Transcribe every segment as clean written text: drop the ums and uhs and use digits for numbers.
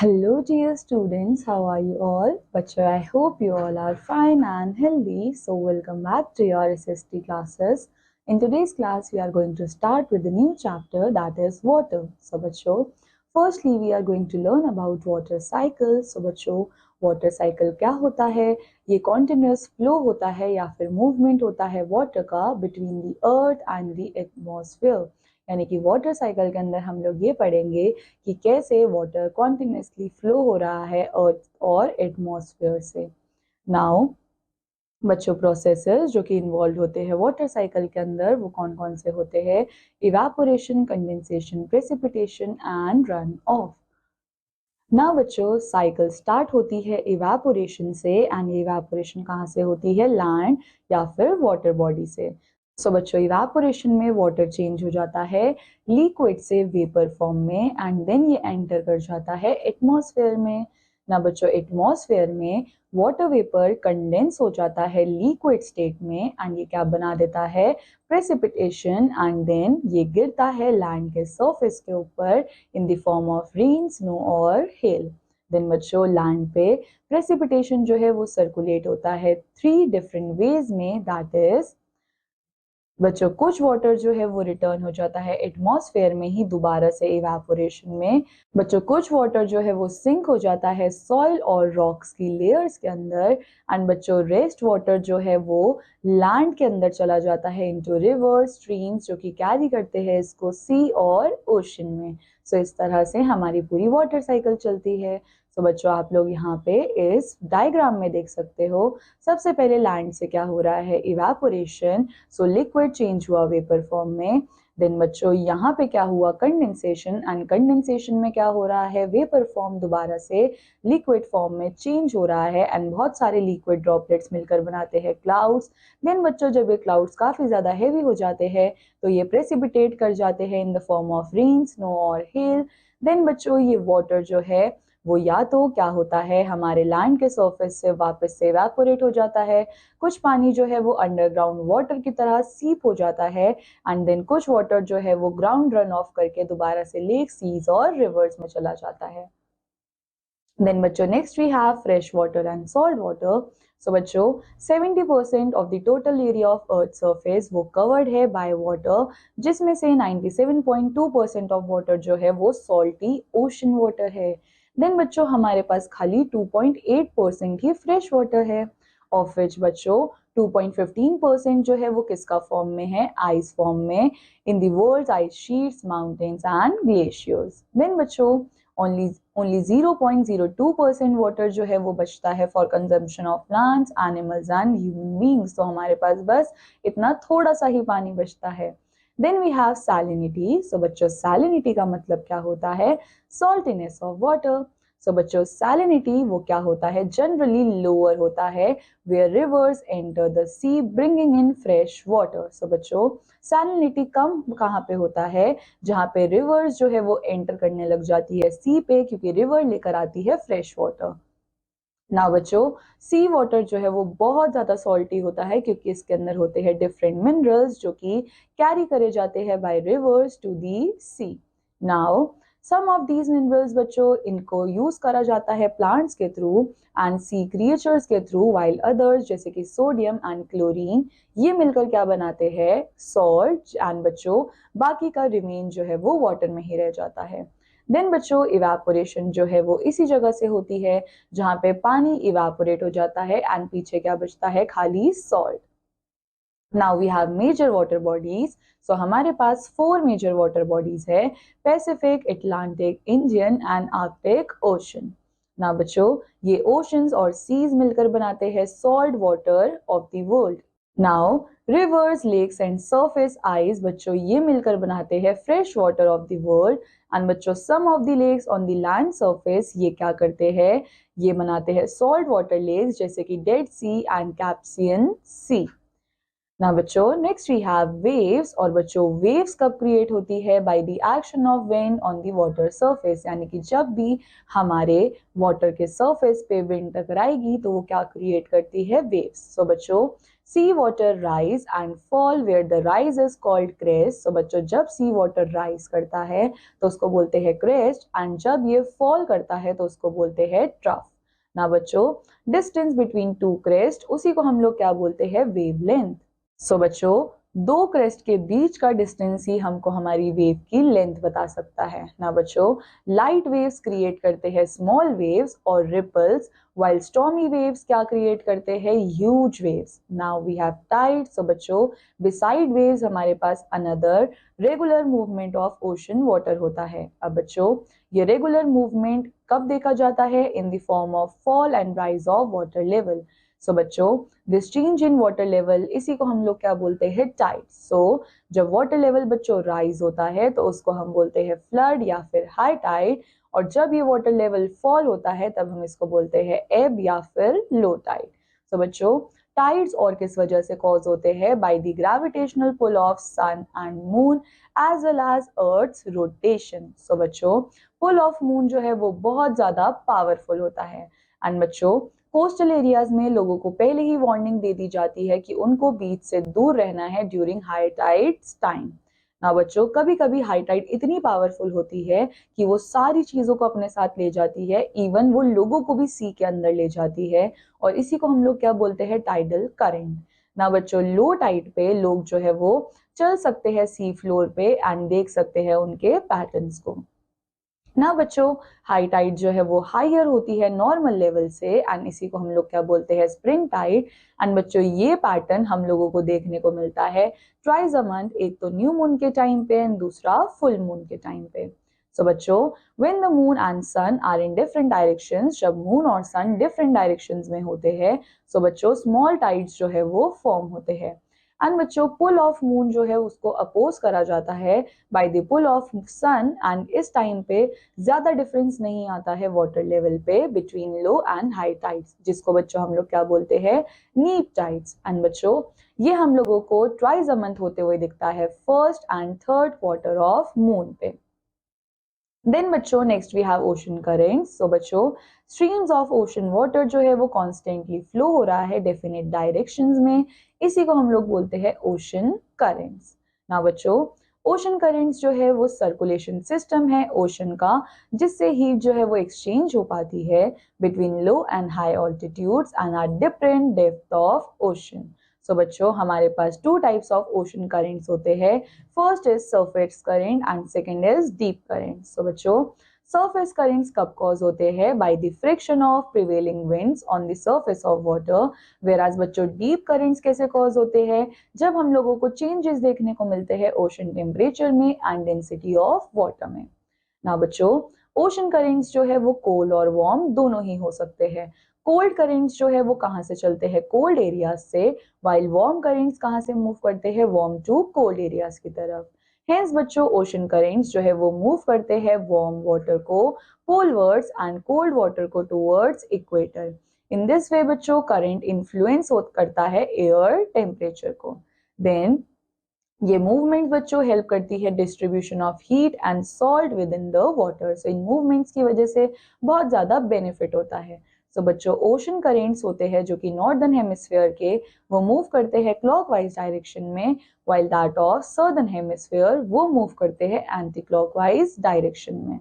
Hello, dear students. How are you all? Bachcho, I hope you all are fine and healthy. So, welcome back to your SST classes. In today's class, we are going to start with a new chapter that is water. So, bachcho, firstly, we are going to learn about water cycle. So, bachcho, water cycle क्या होता है? ये continuous flow होता है या फिर movement होता है वाटर का between the earth and the atmosphere. यानी कि वाटर साइकिल के अंदर हम लोग ये पढ़ेंगे कि कैसे वाटर कॉन्टिन्यूसली फ्लो हो रहा है अर्थ और एटमॉस्फेयर से। नाउ बच्चों, प्रोसेसेस जो कि इन्वॉल्व होते हैं वाटर साइकिल के अंदर वो कौन कौन से होते हैं? Evaporation, condensation, precipitation and run of. ना बच्चों, साइकिल स्टार्ट होती है इवेपोरेशन से एंड ये इवेपोरेशन कहाँ से होती है? लैंड या फिर वाटर बॉडी से। सो बच्चों, इवेपोरेशन में वाटर चेंज हो जाता है लिक्विड से वेपर फॉर्म में एंड देन ये एंटर कर जाता है एटमॉस्फेयर में। ना बच्चों, एटमॉस्फेयर में वाटर वेपर कंडेंस हो जाता है लिक्विड स्टेट में एंड ये क्या बना देता है? प्रेसिपिटेशन एंड देन ये गिरता है लैंड के सरफेस के ऊपर in the form of rain, snow और हेल। देन बच्चों, लैंड पे प्रेसिपिटेशन जो है वो सर्कुलेट होता है 3 डिफरेंट वेज में। दैट इज बच्चों, कुछ वाटर जो है वो रिटर्न हो जाता है एटमॉस्फेयर में ही दोबारा से इवेपोरेशन में। बच्चों, कुछ वाटर जो है वो सिंक हो जाता है सॉइल और रॉक्स की लेयर्स के अंदर एंड बच्चों, रेस्ट वाटर जो है वो लैंड के अंदर चला जाता है इनटू रिवर, स्ट्रीम्स जो कि कैरी करते हैं इसको सी और ओशन में। सो इस तरह से हमारी पूरी वाटर साइकिल चलती है। तो बच्चों, आप लोग यहाँ पे इस डायग्राम में देख सकते हो, सबसे पहले लैंड से क्या हो रहा है? इवेपोरेशन। सो लिक्विड चेंज हुआ वेपर फॉर्म में। देन बच्चों, यहाँ पे क्या हुआ? कंडेंसेशन एंड कंडेंसेशन में क्या हो रहा है? वेपर फॉर्म दोबारा से लिक्विड फॉर्म में चेंज हो रहा है एंड बहुत सारे लिक्विड ड्रॉपलेट्स मिलकर बनाते हैं क्लाउड्स। देन बच्चों, जब ये क्लाउड्स काफी ज्यादा हेवी हो जाते हैं तो ये प्रेसिपिटेट कर जाते हैं in the form of rain, snow और हेल। देन बच्चों, ये वाटर जो है वो या तो क्या होता है हमारे लैंड के सरफेस से वापस से इवेपोरेट हो जाता है, कुछ पानी जो है वो अंडरग्राउंड वाटर की तरह सीप हो जाता है एंड देन कुछ वाटर जो है वो ग्राउंड रन ऑफ करके दोबारा से लेक, सीज और रिवर्स में चला जाता है। देन बच्चों, next we have fresh water and salt water. So बच्चों, 70% of the total area of earth surface वो कवर्ड है बाय वाटर, जिसमें से 97.2% ऑफ वाटर जो है वो सॉल्टी ओशन वाटर है। देन बच्चों, हमारे पास खाली 2.8% ही फ्रेश वाटर है, ऑफ विच बच्चों 2.15% जो है वो किसका फॉर्म में है? आइस फॉर्म में in the world ice sheets, mountains and glaciers. Then बच्चों, only 0.02% वाटर जो है वो बचता है for consumption of plants, animals and human beings. तो हमारे पास बस इतना थोड़ा सा ही पानी बचता है। Then we have salinity. So बच्चों, सैलिनिटी का मतलब क्या होता है? Saltiness of water. सो बच्चों, सैलिनिटी वो क्या होता है? जनरली लोअर होता है where rivers enter the sea bringing in fresh water. So बच्चों, सैलिनिटी कम कहाँ पे होता है? जहाँ पे रिवर्स जो है वो एंटर करने लग जाती है सी पे, क्योंकि रिवर लेकर आती है फ्रेश वाटर। ना बच्चों, सी वाटर जो है वो बहुत ज्यादा सॉल्टी होता है क्योंकि इसके अंदर होते हैं डिफरेंट मिनरल्स जो कि कैरी करे जाते हैं by rivers to the sea. Now some of these minerals बच्चों इनको यूज करा जाता है प्लांट्स के थ्रू एंड सी क्रिएचर्स के थ्रू, वाइल अदर्स जैसे कि सोडियम एंड क्लोरीन ये मिलकर क्या बनाते हैं? सॉल्ट। एंड बच्चों, बाकी का रिमेन जो है वो वाटर में ही रह जाता है। देन बच्चों, इवेपोरेशन जो है वो इसी जगह से होती है जहां पे पानी इवेपोरेट हो जाता है एंड पीछे क्या बचता है? खाली salt. Now we have major water bodies. So हमारे पास 4 मेजर वाटर बॉडीज है: Pacific, Atlantic, Indian and Arctic ocean. ना बच्चों, ये ओशंस और सीज मिलकर बनाते हैं salt water of the world. Now rivers, lakes and surface ice बच्चों ये मिलकर बनाते हैं fresh water of the world. And बच्चों, some of the lakes on the land surface ये क्या करते हैं? ये बनाते हैं सॉल्ट वाटर लेक्स जैसे कि डेड सी एंड कैप्सियन सी। ना बच्चों, नेक्स्ट वी हैव वेव्स। और बच्चों, वेव्स कब क्रिएट होती है? By the action of wind on the water surface. यानी कि जब भी हमारे वाटर के सरफेस पे विंड टकराएगी तो वो क्या क्रिएट करती है? वेव्स। सो बच्चों, sea water rise and fall where the rise is called crest. तो बच्चों जब सी वाटर राइज करता है तो उसको बोलते हैं क्रेस्ट, एंड जब ये फॉल करता है तो उसको बोलते हैं ट्रफ। ना बच्चों डिस्टेंस बिटवीन टू क्रेस्ट, उसी को हम लोग क्या बोलते हैं, वेवलेंथ। सो बच्चों दो क्रेस्ट के बीच का डिस्टेंस ही हमको हमारी वेव की लेंथ बता सकता है ना बच्चों। लाइट वेव्स क्रिएट करते हैं स्मॉल वेव्स और रिपल्स, while stormy waves क्या क्रिएट करते हैं, huge waves. Now we have tide. So बच्चों beside waves हमारे पास another regular movement of ocean water होता है। अब बच्चों ये regular movement कब देखा जाता है, in the form of fall and rise of water level. So बच्चों this change in water level, इसी को हम लोग क्या बोलते हैं, tide. So जब water level बच्चों rise होता है तो उसको हम बोलते हैं flood या फिर high tide, और जब ये वाटर लेवल फॉल होता है तब हम इसको बोलते हैं एब या फिर लो टाइड। तो बच्चों टाइड्स और किस वजह से कॉज होते हैं, by the gravitational pull of sun and moon as well as earth's rotation. So बच्चों पुल ऑफ मून जो है वो बहुत ज्यादा पावरफुल होता है, एंड बच्चों कोस्टल एरियाज में लोगों को पहले ही वार्निंग दे दी जाती है कि उनको बीच से दूर रहना है ड्यूरिंग हाई टाइड्स टाइम। ना बच्चों कभी कभी हाई टाइड इतनी पावरफुल होती है कि वो सारी चीजों को अपने साथ ले जाती है, इवन वो लोगों को भी सी के अंदर ले जाती है, और इसी को हम लोग क्या बोलते हैं, टाइडल करंट। ना बच्चों लो टाइड पे लोग जो है वो चल सकते हैं सी फ्लोर पे एंड देख सकते हैं उनके पैटर्न्स को। ना बच्चों हाई टाइड जो है वो हायर होती है नॉर्मल लेवल से, एंड इसी को हम लोग क्या बोलते हैं, स्प्रिंग टाइड। एंड बच्चों ये पैटर्न हम लोगों को देखने को मिलता है ट्वाइस अ मंथ, एक तो न्यू मून के टाइम पे एंड दूसरा फुल मून के टाइम पे। सो बच्चों when the moon and sun are in different directions, जब मून और सन डिफरेंट डायरेक्शंस में होते हैं, सो बच्चों स्मॉल टाइड्स जो है वो फॉर्म होते हैं। एंड बच्चों पुल ऑफ मून जो है उसको अपोज करा जाता है by the pull of sun, and इस टाइम पे ज्यादा डिफरेंस नहीं आता है वाटर लेवल पे between low and high tides, जिसको बच्चों हम लोग क्या बोलते हैं, नीप टाइड्स। एंड बच्चों ये हम लोगों को ट्वाइस अ मंथ होते हुए दिखता है first and third quarter of moon पे। देन बच्चों next we have ocean currents. So बच्चों स्ट्रीम्स ऑफ ओशन वाटर जो है वो कॉन्स्टेंटली फ्लो हो रहा है डेफिनेट डायरेक्शंस में, इसी को हम लोग बोलते हैं ओशन करेंट्स। ना बच्चों ओशन करेंट्स जो है वो सर्कुलेशन सिस्टम है ओशन का, जिससे हीट जो है वो एक्सचेंज हो पाती है between low and high altitudes and at different depth of ocean. So बच्चों हमारे पास two types of ocean currents होते हैं, first is surface current and second is deep current. So बच्चों सरफेस करंट्स कब कॉज होते हैं, by the friction of prevailing winds on the surface of water, whereas बच्चों डीप करंट्स कैसे cause होते हैं, जब हम लोगों को चेंजेस देखने को मिलते हैं ओशन टेम्परेचर में एंड डेंसिटी ऑफ वाटर में। ना बच्चों ओशन करेंट्स जो है वो कोल्ड और वार्म दोनों ही हो सकते हैं। कोल्ड करेंट्स जो है वो कहाँ से चलते हैं, कोल्ड एरियाज से, वाइल वार्म करेंट्स कहाँ से मूव करते हैं, वार्म टू कोल्ड एरियाज की तरफ। हेंस बच्चों ओशन करेंट्स जो है वो मूव करते हैं वार्म वाटर को पोलवर्ड्स एंड कोल्ड वाटर को towards equator. In this way बच्चों करंट इन्फ्लुएंस करता है एयर टेम्परेचर को। देन ये मूवमेंट बच्चों हेल्प करती है distribution of heat and salt with in the water. So in movements की वजह से बहुत ज्यादा बेनिफिट होता है। सो बच्चों ओशन करेंट्स होते हैं जो कि नॉर्दर्न हेमिस्फीयर के, वो मूव करते हैं क्लॉकवाइज डायरेक्शन में, while that of southern hemisphere वो मूव करते हैं एंटी क्लॉकवाइज डायरेक्शन में।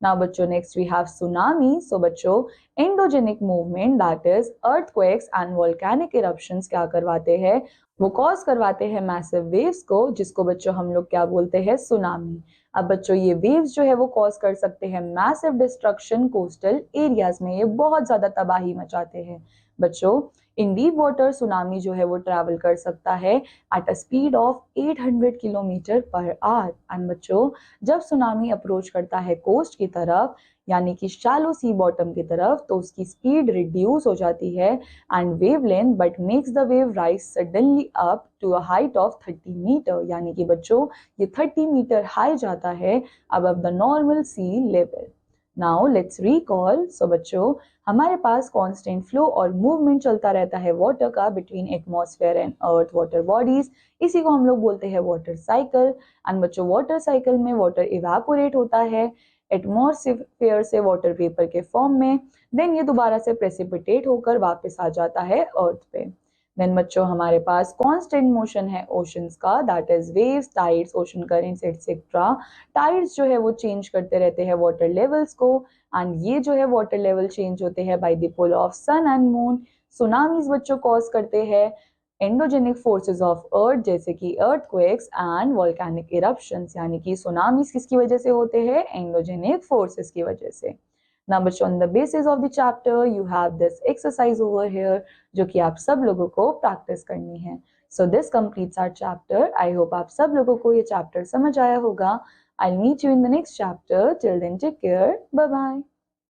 Now बच्चों next we have tsunami. So बच्चों endogenic movement that is earthquakes and volcanic eruptions क्या करवाते हैं, वो कॉज करवाते हैं मैसिव वेव्स को, जिसको बच्चों हम लोग क्या बोलते हैं, सुनामी। अब बच्चों ये वेव्स जो है वो कॉज कर सकते हैं मैसिव डिस्ट्रक्शन कोस्टल एरियाज में, ये बहुत ज्यादा तबाही मचाते हैं। बच्चों इन डीप वाटर सुनामी जो है वो ट्रैवल कर सकता है at a speed of 800 kilometre per hour. And बच्चों जब सुनामी अप्रोच करता है कोस्ट की तरफ यानी कि शैलो सी बॉटम की तरफ, तो उसकी स्पीड रिड्यूस हो जाती है and wavelength but makes the wave rise suddenly up to a height of 30 metre, यानी कि बच्चों ये 30 मीटर हाई जाता है above the normal sea level. Now let's recall. So बच्चों हमारे पास कांस्टेंट फ्लो और मूवमेंट चलता रहता है वाटर का between atmosphere and earth water bodies, इसी को हम लोग बोलते हैं वाटर साइकिल। एंड बच्चों वाटर साइकिल में वाटर इवेपोरेट होता है एटमॉस्फेयर से वाटर वेपर के फॉर्म में, देन ये दोबारा से प्रेसिपिटेट होकर वापस आ जाता है अर्थ पे। देन बच्चों हमारे पास कांस्टेंट मोशन है ओशंस का, that is waves, tides, ocean currents etcetera. Tides जो है वो चेंज करते रहते हैं वाटर लेवल्स को, एंड ये जो है वाटर लेवल चेंज होते हैं by the pull of sun and moon. Tsunamis बच्चों कॉज करते हैं एंडोजेनिक फोर्सेस ऑफ अर्थ, जैसे कि अर्थक्वेक्स एंड वोल्केनिक इरप्शंस, यानी कि सुनामीज किसकी वजह से होते हैं? एंडोजेनिक फोर्सेस की वजह से। Now, बच्चों on the basis of the chapter you have this exercise over here जो कि आप सब लोगों को प्रैक्टिस करनी है। So this completes our chapter. I hope आप सब लोगों को ये chapter समझ आया होगा। I'll meet you in the next chapter. Till then, take care. Bye bye.